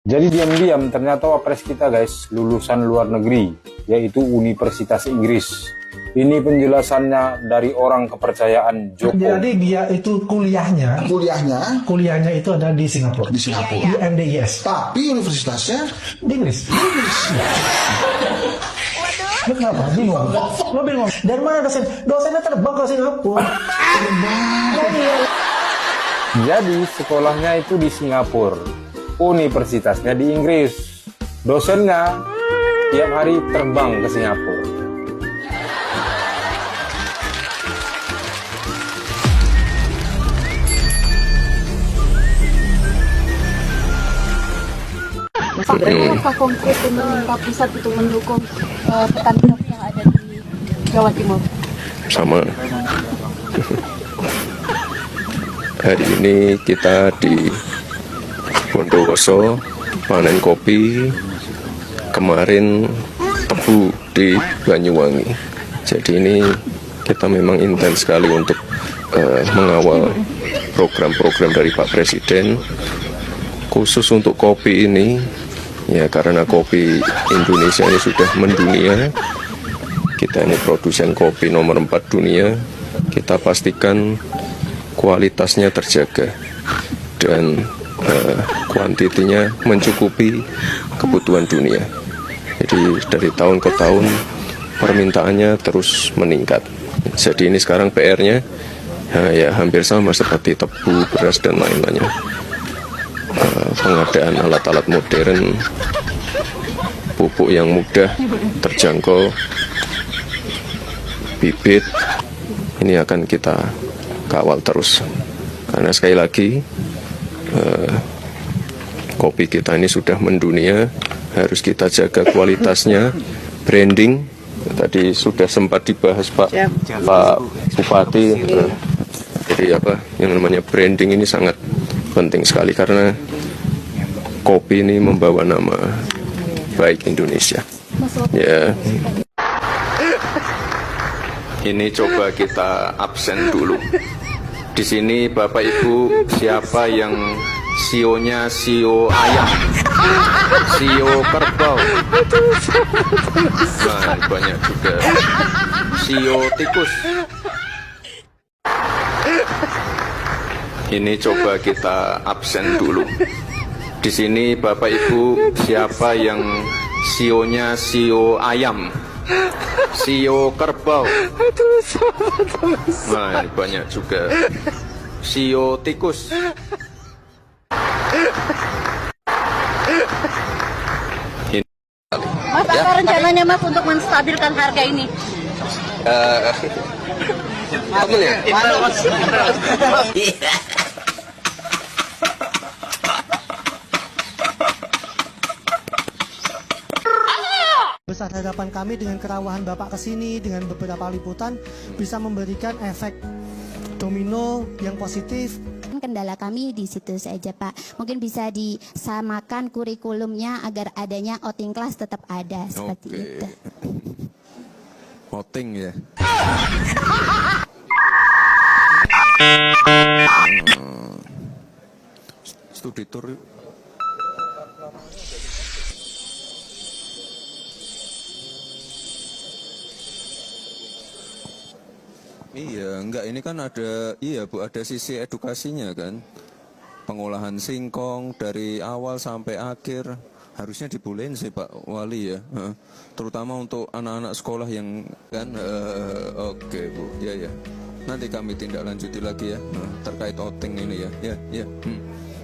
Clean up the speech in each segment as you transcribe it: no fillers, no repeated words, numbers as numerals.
Jadi diam-diam ternyata wapres kita guys lulusan luar negeri, yaitu Universitas Inggris. Ini penjelasannya dari orang kepercayaan Joko. Jadi dia itu kuliahnya itu ada di Singapura. Di Singapura. UMDIS. Tapi universitasnya Di Inggris. Lu kenapa? Bingung. Lo bingung. Dari mana dosen? Dosennya terbang ke Singapura. Jadi sekolahnya itu di Singapura, universitasnya di Inggris. Dosennya tiap hari terbang ke Singapura. Apa konkret pemerintah pusat untuk mendukung petani yang ada di Jawa Timur? Sama. Hari ini kita di Bondowoso panen kopi, kemarin tebu di Banyuwangi. Jadi ini kita memang intens sekali untuk mengawal program-program dari Pak Presiden. Khusus untuk kopi ini, ya karena kopi Indonesia ini sudah mendunia, kita ini produsen kopi nomor 4 dunia, kita pastikan kualitasnya terjaga dan kuantitinya mencukupi kebutuhan dunia. Jadi dari tahun ke tahun permintaannya terus meningkat. Jadi ini sekarang PR-nya ya hampir sama seperti tebu, beras dan lain-lainnya. Pengadaan alat-alat modern, pupuk yang mudah terjangkau, bibit, ini akan kita kawal terus. Karena sekali lagi kopi kita ini sudah mendunia, harus kita jaga kualitasnya, branding. Tadi sudah sempat dibahas Pak Bupati. Jadi apa yang namanya branding ini sangat penting sekali karena kopi ini membawa nama baik Indonesia. Ya. Ini coba kita absen dulu. Di sini Bapak Ibu siapa yang sionya sio ayam, sio kerbau, nah banyak juga sio tikus. Ini coba kita absen dulu. Di sini Bapak Ibu siapa yang sionya sio ayam, sio kerbau, nah banyak juga sio tikus. Mas, apa rencananya Mas untuk menstabilkan harga ini? Besar harapan kami dengan kerawahan Bapak kesini dengan beberapa liputan bisa memberikan efek domino yang positif. Kendala kami di situ saja Pak, mungkin bisa disamakan kurikulumnya agar adanya outing class tetap ada seperti itu. Outing ya. Studi tour. Iya, enggak ini kan ada, iya Bu, ada sisi edukasinya kan. Pengolahan singkong dari awal sampai akhir harusnya dibolehin sih Pak Wali ya. Terutama untuk anak-anak sekolah yang kan oke Bu, ya ya. Nanti kami tindak lanjuti lagi ya terkait outing ini ya. Ya, ya.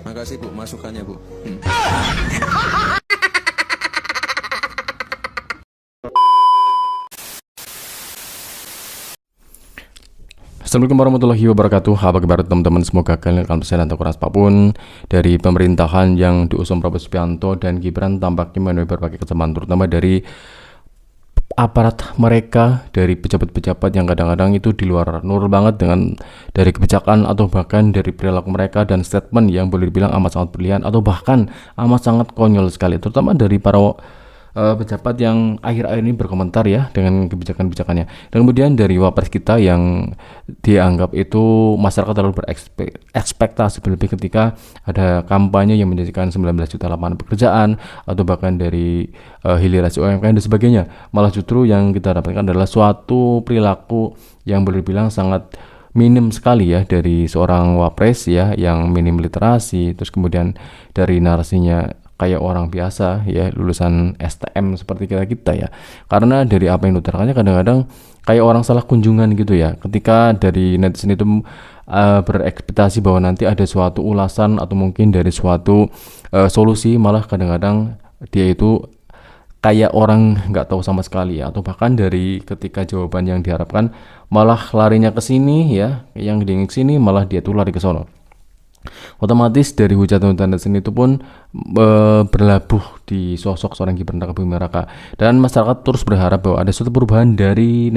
Makasih Bu masukannya Bu. Assalamualaikum warahmatullahi wabarakatuh. Apa kabar teman-teman? Semoga kalian akan sehat dan tak kurang apapun. Dari pemerintahan yang diusung Prabowo Subianto dan Gibran tampaknya memenuhi berbagai kesempatan, terutama dari aparat mereka, dari pejabat-pejabat yang kadang-kadang itu di luar nur banget dengan dari kebijakan atau bahkan dari perilaku mereka dan statement yang boleh dibilang amat sangat berlian atau bahkan amat sangat konyol sekali, terutama dari para pejabat yang akhir-akhir ini berkomentar ya dengan kebijakan-kebijakannya. Dan kemudian dari wapres kita yang dianggap itu masyarakat terlalu berekspektasi berlebih ketika ada kampanye yang menjanjikan 19 juta lapangan pekerjaan atau bahkan dari hilirisasi UMKM dan sebagainya. Malah justru yang kita dapatkan adalah suatu perilaku yang boleh dibilang sangat minim sekali ya dari seorang wapres ya, yang minim literasi, terus kemudian dari narasinya kayak orang biasa ya, lulusan STM seperti kita ya. Karena dari apa yang diutarakannya kadang-kadang kayak orang salah kunjungan gitu ya, ketika dari netizen itu berekspektasi bahwa nanti ada suatu ulasan atau mungkin dari suatu solusi, malah kadang-kadang dia itu kayak orang nggak tahu sama sekali ya, atau bahkan dari ketika jawaban yang diharapkan malah larinya ke sini ya, yang diingin ke sini malah dia tuh lari ke sono. Otomatis dari hujatan netizen itu pun berlabuh di sosok seorang Gibran Rakabuming Raka, dan masyarakat terus berharap bahwa ada suatu perubahan dari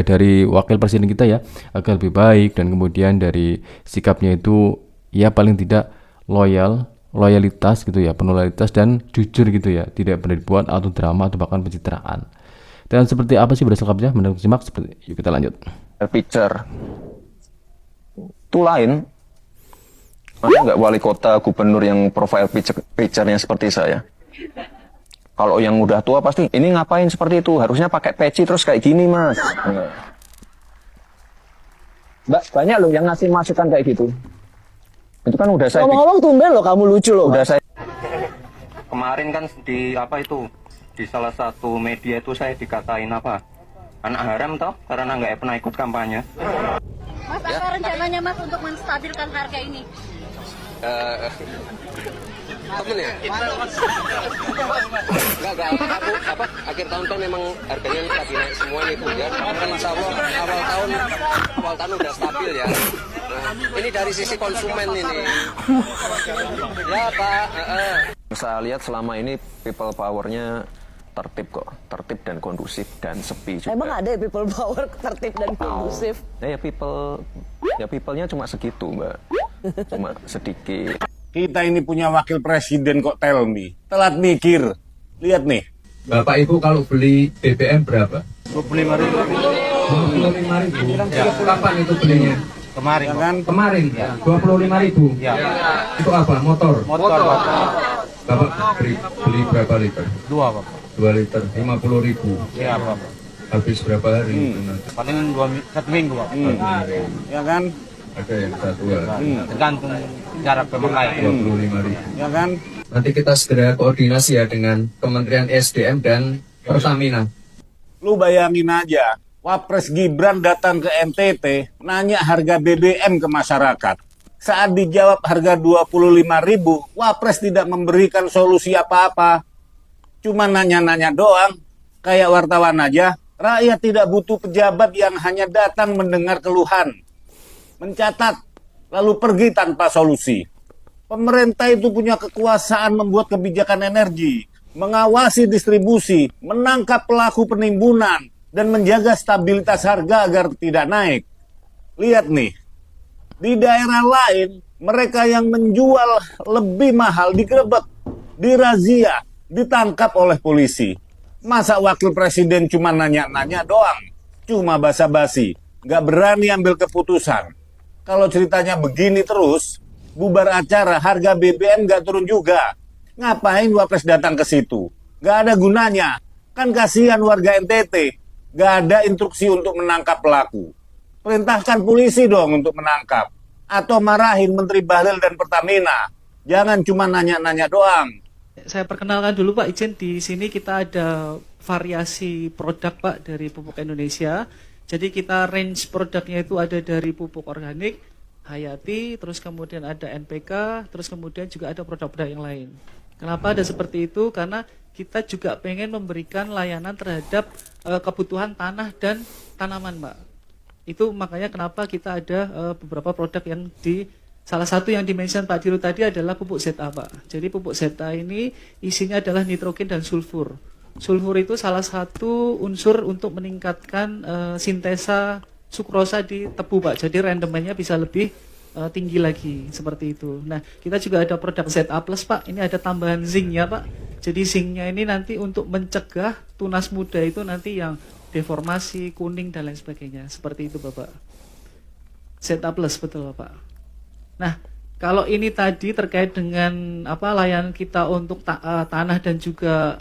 dari wakil presiden kita ya, agar lebih baik, dan kemudian dari sikapnya itu ya paling tidak loyalitas gitu ya, penuh loyalitas dan jujur gitu ya, tidak pernah dibuat atau drama atau bahkan pencitraan. Dan seperti apa sih berdasarkan lengkapnya? Menurut simak seperti, yuk kita lanjut. Picture itu lain. Ada nggak wali kota, gubernur yang profile picture-nya seperti saya? Kalau yang udah tua pasti, ini ngapain seperti itu? Harusnya pakai peci terus kayak gini, Mas. Mbak, banyak loh yang ngasih masukan kayak gitu. Itu kan udah saya... Ngomong-ngomong tumben loh, kamu lucu loh. Udah saya... Kemarin kan di apa itu, di salah satu media itu saya dikatain apa? Anak haram toh, karena nggak pernah ikut kampanye. Mas, apa rencananya Mas untuk menstabilkan harga ini? Temen ya? Enggak, apa, akhir tahun kan memang harganya lagi naik semua nih Bu ya. Kan insya Allah awal tahun udah stabil ya. Nah, ini dari sisi konsumen ini. Ya Pak. Saya lihat selama ini people power-nya tertib kok, tertib dan kondusif dan sepi juga. Emang ada ya people power tertib dan kondusif? Ya people-nya cuma segitu, Mbak. Cuma sedikit. Kita ini punya wakil presiden kok tell me. Telat mikir. Lihat nih. Bapak Ibu kalau beli BBM berapa? 25.000. 25.000. Ya. Kapan itu belinya? Kemarin ya kan? Kemarin. Ya. 25.000. Ya. Itu apa? Motor. Bapak beli berapa liter? 2, Bapak. 2 liter. 50.000. Iya, Bapak. Habis berapa hari? Paling 1 minggu, Bapak. Ya kan? Ada yang 1 hari. Tergantung jarak pemakaian. 25.000. Ya kan? Nanti kita segera koordinasi ya dengan Kementerian SDM dan Pertamina. Lu bayangin aja, Wapres Gibran datang ke NTT, nanya harga BBM ke masyarakat. Saat dijawab harga 25.000, Wapres tidak memberikan solusi apa-apa. Cuma nanya-nanya doang, kayak wartawan aja. Rakyat tidak butuh pejabat yang hanya datang mendengar keluhan, mencatat, lalu pergi tanpa solusi. Pemerintah itu punya kekuasaan membuat kebijakan energi, mengawasi distribusi, menangkap pelaku penimbunan, dan menjaga stabilitas harga agar tidak naik. Lihat nih, di daerah lain, mereka yang menjual lebih mahal digerebek, dirazia, ditangkap oleh polisi. Masa wakil presiden cuma nanya-nanya doang, cuma basa-basi, nggak berani ambil keputusan. Kalau ceritanya begini terus, bubar acara, harga BBM nggak turun juga. Ngapain Wapres datang ke situ? Nggak ada gunanya. Kan kasihan warga NTT. Nggak ada instruksi untuk menangkap pelaku. Perintahkan polisi dong untuk menangkap. Atau marahin Menteri Bahlil dan Pertamina. Jangan cuma nanya-nanya doang. Saya perkenalkan dulu Pak, izin di sini kita ada variasi produk Pak dari pupuk Indonesia. Jadi kita range produknya itu ada dari pupuk organik, Hayati, terus kemudian ada NPK, terus kemudian juga ada produk-produk yang lain. Kenapa ada seperti itu? Karena kita juga pengen memberikan layanan terhadap kebutuhan tanah dan tanaman, Mbak. Itu makanya kenapa kita ada beberapa produk yang salah satu yang dimention Pak Dirut tadi adalah pupuk ZA, Pak. Jadi pupuk ZA ini isinya adalah nitrogen dan sulfur. Sulfur itu salah satu unsur untuk meningkatkan sintesa sukrosa di tebu, Pak. Jadi rendemennya bisa lebih tinggi lagi seperti itu. Nah, kita juga ada produk ZA Plus, Pak. Ini ada tambahan zincnya, Pak. Jadi zincnya ini nanti untuk mencegah tunas muda itu nanti yang deformasi, kuning dan lain sebagainya. Seperti itu Bapak. ZA plus betul Bapak. Nah, kalau ini tadi terkait dengan layanan kita untuk tanah dan juga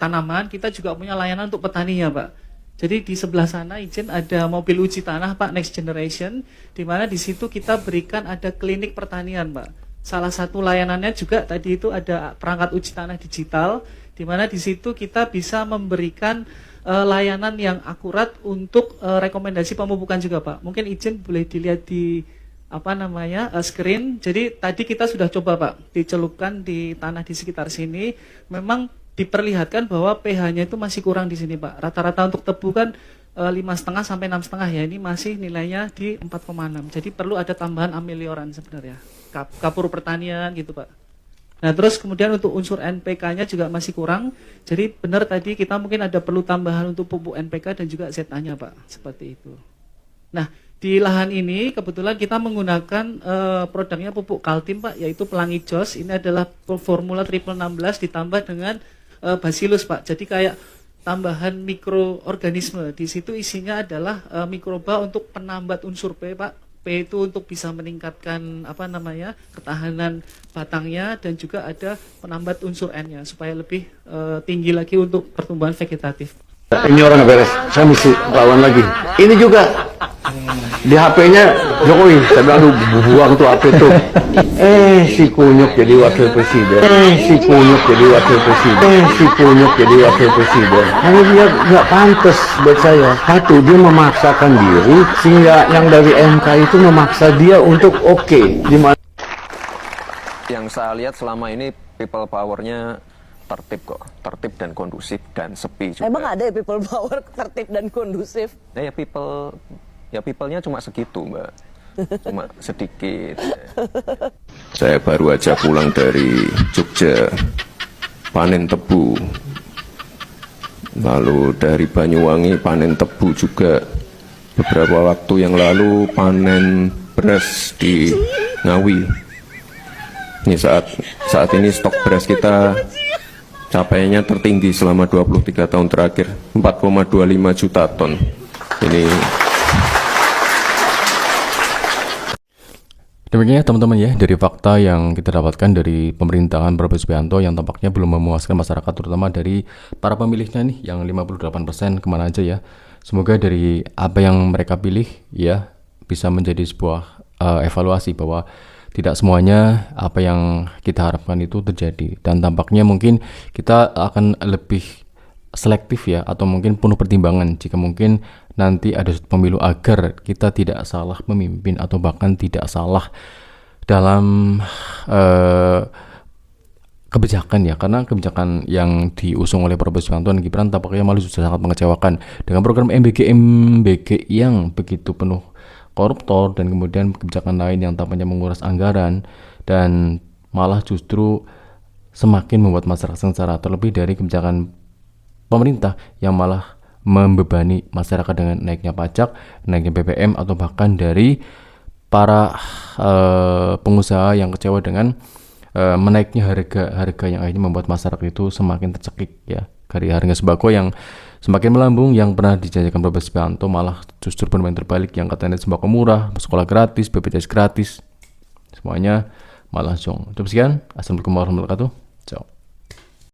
tanaman, kita juga punya layanan untuk petani ya Pak. Jadi di sebelah sana izin ada mobil uji tanah Pak Next Generation, di mana di situ kita berikan ada klinik pertanian Pak. Salah satu layanannya juga tadi itu ada perangkat uji tanah digital, di mana di situ kita bisa memberikan layanan yang akurat untuk rekomendasi pemupukan juga Pak. Mungkin izin boleh dilihat di screen. Jadi tadi kita sudah coba Pak dicelupkan di tanah di sekitar sini, memang diperlihatkan bahwa pH-nya itu masih kurang di sini Pak. Rata-rata untuk tebu kan 5,5 sampai 6,5 ya, ini masih nilainya di 4,6. Jadi perlu ada tambahan amelioran sebenarnya. Kapur pertanian gitu Pak. Nah terus kemudian untuk unsur NPK-nya juga masih kurang. Jadi benar tadi kita mungkin ada perlu tambahan untuk pupuk NPK dan juga ZA-nya Pak. Seperti itu. Nah di lahan ini kebetulan kita menggunakan produknya pupuk Kaltim Pak, yaitu Pelangi Jos. Ini adalah formula triple 16 ditambah dengan Bacillus Pak. Jadi kayak tambahan mikroorganisme. Di situ isinya adalah mikroba untuk penambat unsur P Pak. P itu untuk bisa meningkatkan ketahanan batangnya, dan juga ada penambat unsur N-nya supaya lebih tinggi lagi untuk pertumbuhan vegetatif. Ini orang beres, saya mesti lawan lagi. Ini juga di HP-nya Jokowi, saya bilang aduh buang tuh HP tuh. Si Kunyuk jadi wakil presiden. Si Kunyuk jadi wakil presiden. Si Kunyuk jadi wakil presiden. Karena dia nggak pantas buat saya. Satu, dia memaksakan diri sehingga yang dari MK itu memaksa dia untuk oke. Yang saya lihat selama ini people power-nya tertib kok, tertib dan kondusif dan sepi juga. Emang ada ya people power tertib dan kondusif? Ya people-nya cuma segitu Mbak, cuma sedikit. Saya baru aja pulang dari Jogja, panen tebu. Lalu dari Banyuwangi panen tebu juga. Beberapa waktu yang lalu panen beras di Ngawi. Ini saat ini stok beras kita capaiannya tertinggi selama 23 tahun terakhir, 4,25 juta ton. Ini demikian ya teman-teman ya, dari fakta yang kita dapatkan dari pemerintahan Prabowo Subianto yang tampaknya belum memuaskan masyarakat, terutama dari para pemilihnya nih yang 58% kemana aja ya. Semoga dari apa yang mereka pilih ya bisa menjadi sebuah evaluasi bahwa tidak semuanya apa yang kita harapkan itu terjadi, dan tampaknya mungkin kita akan lebih selektif ya, atau mungkin penuh pertimbangan jika mungkin nanti ada pemilu agar kita tidak salah memimpin atau bahkan tidak salah dalam kebijakan ya, karena kebijakan yang diusung oleh Prabowo Subianto dan Gibran tampaknya malah sudah sangat mengecewakan dengan program MBG yang begitu penuh koruptor dan kemudian kebijakan lain yang tampaknya menguras anggaran, dan malah justru semakin membuat masyarakat sengsara, terlebih dari kebijakan pemerintah yang malah membebani masyarakat dengan naiknya pajak, naiknya BBM, atau bahkan dari para pengusaha yang kecewa dengan menaiknya harga yang akhirnya membuat masyarakat itu semakin tercekik ya. Dari harga sembako yang semakin melambung, yang pernah dijanjikan Prabowo Subianto malah justru bermain terbalik, yang katanya sembako murah, sekolah gratis, BPJS gratis, semuanya malah zong. Terus sekian, assalamualaikum warahmatullahi wabarakatuh. Ciao.